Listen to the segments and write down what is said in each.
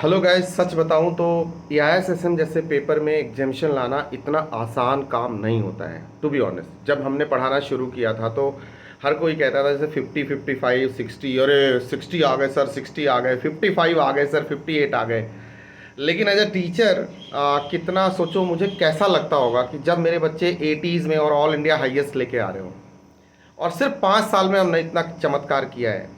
Hello guys, सच बताऊं तो एआईएसएसएम जैसे पेपर में एग्जामिशन लाना इतना आसान काम नहीं होता है। टू बी ऑनेस्ट, जब हमने पढ़ाना शुरू किया था तो हर कोई कहता था जैसे 50, 55, 60, अरे 60 आ गए सर, 60 आ गए, 55 आ गए सर, 58 आ गए। लेकिन एज अ टीचर कितना सोचो मुझे कैसा लगता होगा कि जब मेरे बच्चे 80s में और ऑल इंडिया हाईएस्ट लेके आ रहे हो, और सिर्फ 5 साल में हमने इतना चमत्कार किया है।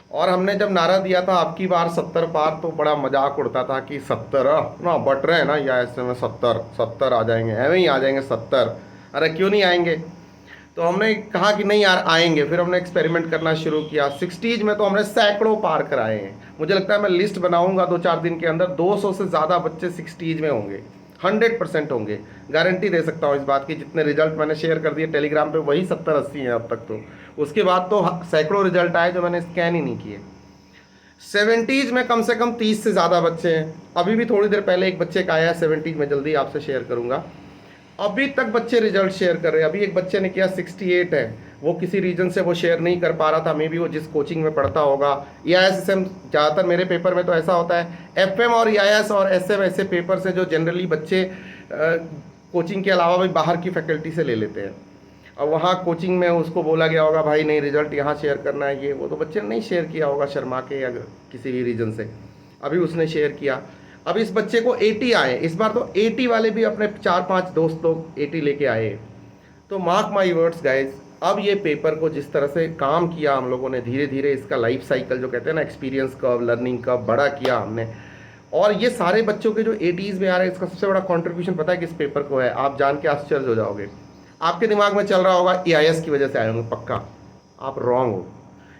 और हमने जब नारा दिया था आपकी बार 70 पार, तो बड़ा मजाक उड़ता था कि 70 ना बट रहे हैं ना, या ऐसे में 70 70 आ जाएंगे, ऐਵੇਂ ही आ जाएंगे 70। अरे क्यों नहीं आएंगे? तो हमने कहा कि नहीं यार आएंगे। फिर हमने एक्सपेरिमेंट करना शुरू किया। 60s में तो हमने सैकड़ों पार कराए हैं। मुझे लगता है मैं लिस्ट बनाऊंगा 2-4 दिन के अंदर, 200 से ज़्यादा बच्चे 60s में होंगे। 100% होंगे। गारंटी दे सकता हूँ इस बात की। जितने रिजल्ट मैंने शेयर कर दिए टेलीग्राम पे, वही 70-80 हैं अब तक। तो उसके बाद तो सैकड़ों रिजल्ट आए जो मैंने स्कैन ही नहीं किए। 70s में कम से कम 30 से ज़्यादा बच्चे हैं। अभी भी थोड़ी देर पहले एक बच्चे का आया है 70 में, जल्दी आपसे शेयर करूंगा। अभी तक बच्चे रिजल्ट शेयर कर रहे हैं। अभी एक बच्चे ने किया 68 है। वो किसी रीजन से वो शेयर नहीं कर पा रहा था, मे बी वो जिस कोचिंग में पढ़ता होगा। EISSM ज़्यादातर मेरे पेपर में तो ऐसा होता है, FM और EIS और SM ऐसे पेपर से जो जनरली बच्चे कोचिंग के अलावा भी बाहर की फैकल्टी से ले लेते हैं। और वहाँ कोचिंग में उसको बोला गया होगा भाई नहीं रिजल्ट यहाँ शेयर करना है, ये वो, तो बच्चे ने नहीं शेयर किया होगा शर्मा के या किसी भी रीजन से। अभी उसने शेयर किया। अब इस बच्चे को 80 आए इस बार। तो 80 वाले भी अपने 4-5 दोस्त लोग 80 लेके आए। तो मार्क माई वर्ड्स गाइज, अब ये पेपर को जिस तरह से काम किया हम लोगों ने, धीरे धीरे इसका लाइफ साइकिल जो कहते हैं ना, एक्सपीरियंस कर्व, लर्निंग कर्व बड़ा किया हमने। और ये सारे बच्चों के जो 80s में आ रहे हैं, इसका सबसे बड़ा कंट्रीब्यूशन पता है किस पेपर को है? आप जान के आश्चर्य हो जाओगे। आपके दिमाग में चल रहा होगा EIS की वजह से आए होंगे, पक्का। आप रॉन्ग हो।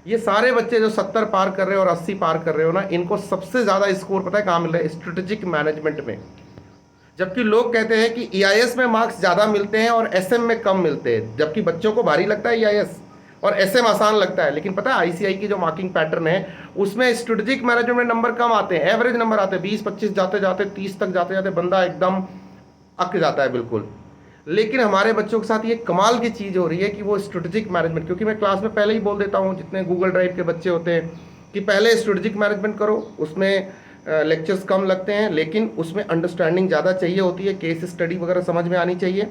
ये सारे बच्चे जो 70 पार कर रहे हो और 80 पार कर रहे हो ना, इनको सबसे ज़्यादा स्कोर पता है कहाँ मिल रहा है? स्ट्रेटेजिक मैनेजमेंट में। जबकि लोग कहते हैं कि EIS में मार्क्स ज़्यादा मिलते हैं और SM में कम मिलते हैं, जबकि बच्चों को भारी लगता है EIS और SM आसान लगता है। लेकिन पता है ICI की जो मार्किंग पैटर्न है, उसमें स्ट्रेटेजिक मैनेजमेंट में नंबर कम आते हैं, एवरेज नंबर आते हैं 20-25, जाते जाते 30 तक जाते जाते बंदा एकदम अक जाता है बिल्कुल। लेकिन हमारे बच्चों के साथ ये कमाल की चीज़ हो रही है कि वो स्ट्रेटेजिक मैनेजमेंट, क्योंकि मैं क्लास में पहले ही बोल देता हूँ जितने गूगल ड्राइव के बच्चे होते हैं कि पहले स्ट्रेटेजिक मैनेजमेंट करो। उसमें लेक्चर्स कम लगते हैं, लेकिन उसमें अंडरस्टैंडिंग ज़्यादा चाहिए होती है, केस स्टडी वगैरह समझ में आनी चाहिए।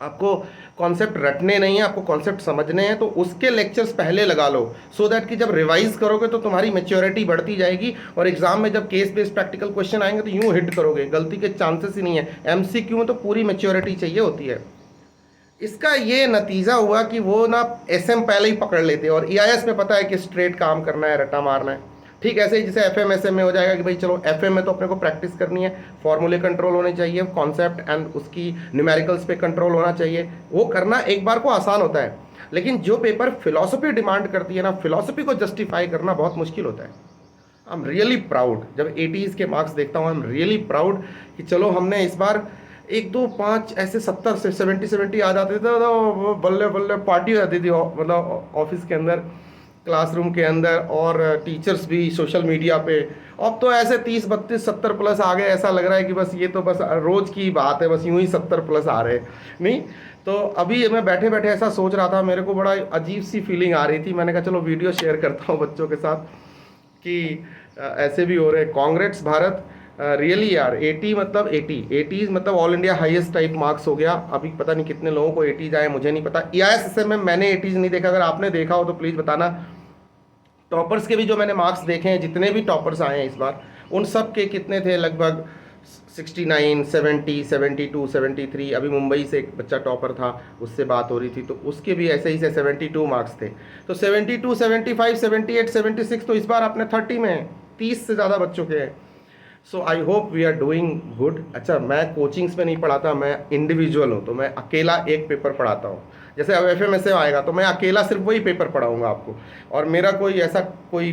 आपको कॉन्सेप्ट रटने नहीं है, आपको कॉन्सेप्ट समझने हैं। तो उसके लेक्चर्स पहले लगा लो, सो दैट कि जब रिवाइज करोगे तो तुम्हारी मेच्योरिटी बढ़ती जाएगी, और एग्जाम में जब केस बेस्ड प्रैक्टिकल क्वेश्चन आएंगे तो यूं हिट करोगे, गलती के चांसेस ही नहीं है। MCQ में तो पूरी मेच्योरिटी चाहिए होती है। इसका ये नतीजा हुआ कि वो ना SM पहले ही पकड़ लेते हैं, और EIS में पता है कि स्ट्रेट काम करना है, रटा मारना है। ठीक ऐसे ही जैसे FM SM में हो जाएगा कि भाई चलो FM में तो अपने को प्रैक्टिस करनी है, फॉर्मूले कंट्रोल होने चाहिए, कॉन्सेप्ट एंड उसकी न्यूमेरिकल्स पे कंट्रोल होना चाहिए। वो करना एक बार को आसान होता है, लेकिन जो पेपर फिलॉसफी डिमांड करती है ना, फिलॉसफी को जस्टिफाई करना बहुत मुश्किल होता है। आई एम रियली प्राउड जब 80s के मार्क्स देखता हूँ। आई एम रियली प्राउड कि चलो हमने इस बार 1-2-5 ऐसे 70 से 70 आ जाते थे तो बल्ले बल्ले पार्टी हो जाती थी, मतलब ऑफिस के अंदर, क्लासरूम के अंदर, और टीचर्स भी सोशल मीडिया पे। अब तो ऐसे 30-32-70 प्लस आ गए, ऐसा लग रहा है कि बस ये तो बस रोज़ की बात है, बस यूं ही 70 प्लस आ रहे नहीं। तो अभी मैं बैठे बैठे ऐसा सोच रहा था, मेरे को बड़ा अजीब सी फीलिंग आ रही थी। मैंने कहा चलो वीडियो शेयर करता हूँ बच्चों के साथ कि ऐसे भी हो रहे हैं। कांग्रेट्स भारत, रियली यार। 80 मतलब 80s मतलब all India highest type marks हो गया। अभी पता नहीं कितने लोगों को 80s आए, मुझे नहीं पता। EISSM में मैंने 80s नहीं देखा, अगर आपने देखा हो तो प्लीज़ बताना। टॉपर्स के भी जो मैंने मार्क्स देखे हैं, जितने भी टॉपर्स आए हैं इस बार, उन सब के कितने थे? लगभग 69, 70, 72, 73। अभी मुंबई से एक बच्चा टॉपर था, उससे बात हो रही थी, तो उसके भी ऐसे ही से 72 मार्क्स थे। तो 72, 75, 78, 76 तो इस बार अपने 30 में है। 30 से ज़्यादा बच्चों के हैं। So I hope we are doing good. अच्छा, मैं कोचिंग्स में नहीं पढ़ाता, मैं इंडिविजुअल हूँ, तो मैं अकेला एक पेपर पढ़ाता हूँ। जैसे अब FMSA आएगा तो मैं अकेला सिर्फ वही पेपर पढ़ाऊँगा आपको, और मेरा कोई ऐसा कोई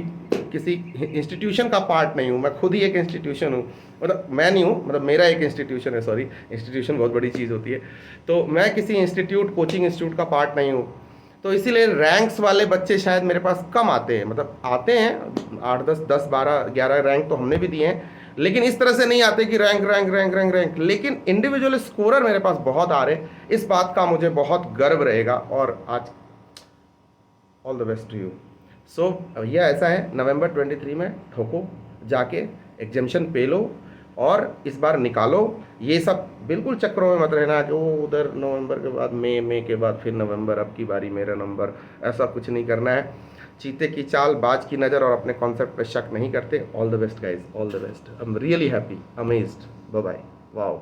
किसी इंस्टीट्यूशन का पार्ट नहीं हूँ। मैं खुद ही एक इंस्टीट्यूशन हूँ, मतलब मैं नहीं हूँ, मतलब मेरा एक इंस्टीट्यूशन है, सॉरी, इंस्टीट्यूशन बहुत बड़ी चीज़ होती है। तो मैं किसी इंस्टीट्यूट, कोचिंग इंस्टीट्यूट का पार्ट नहीं हूँ। तो इसीलिए रैंक्स वाले बच्चे शायद मेरे पास कम आते हैं, मतलब आते हैं 8-10, 10, 12, 11 रैंक तो हमने भी दिए हैं, लेकिन इस तरह से नहीं आते कि rank rank rank rank rank. लेकिन इंडिविजुअल स्कोरर मेरे पास बहुत आ रहे, इस बात का मुझे बहुत गर्व रहेगा। और आज all the best to you. So भैया ऐसा है, नवंबर 23 में ठोको जाके एग्जामिशन पे लो और इस बार निकालो। ये सब बिल्कुल चक्रों में मत रहना कि वो उधर नवंबर के बाद मई के बाद फिर नवंबर, अब की बारी मेरा नंबर, ऐसा कुछ नहीं करना है। चीते की चाल, बाज की नज़र और अपने कॉन्सेप्ट पे शक नहीं करते। All the best guys, all the best. I am really happy, amazed. Bye bye. Wow.